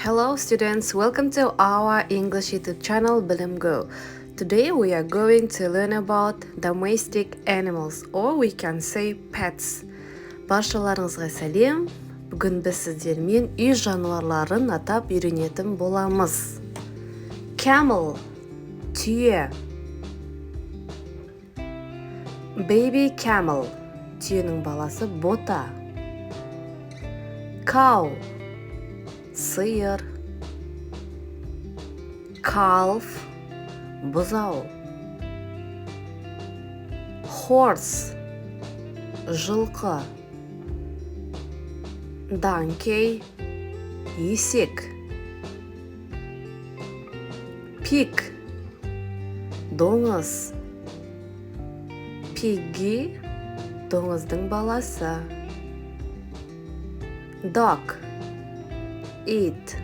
Hello students, welcome to our English YouTube channel Білім Go. Today we are going to learn about domestic animals or we can say pets. Баршаларыңызға сәлем. Бүгін біз сіздермен үй жануарларын атап үйренетін боламыз. Camel, түйе. Baby camel, түйенің баласы бота. Cow, сиыр. Calf, бұзау. Horse, жылқы. Donkey, есек. Pig, доңыз. Piggy, доңыздың баласы. Dog, ит.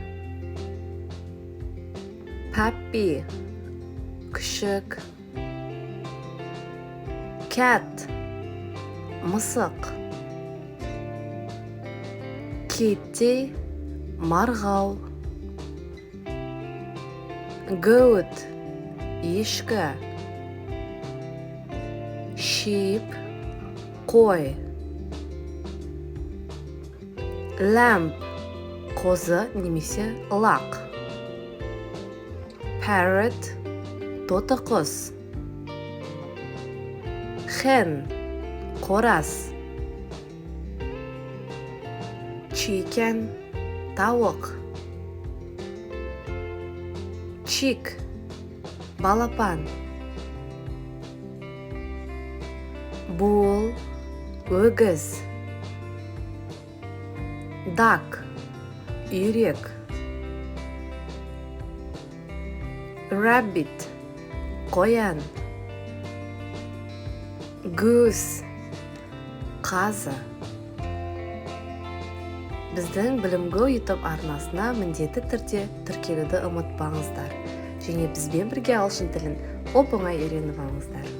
Puppy, күшік. Cat, мысық. Kitty, марғау. Goat, ешкі. Sheep, қой. Lamb, қозы немесе лақ. Parrot, тоты құс. Hen, қораз. Chicken, тауық. Chick, балапан. Bull, өгіз. Duck, үйрек. Rabbit, қоян. Goose, қазы. Біздің Білім Go YouTube арнасына міндетті түрде тіркелуді ұмытпаңыздар. Және бізбен бірге ағылшын тілін оп-оңай үйреніп алыңыздар.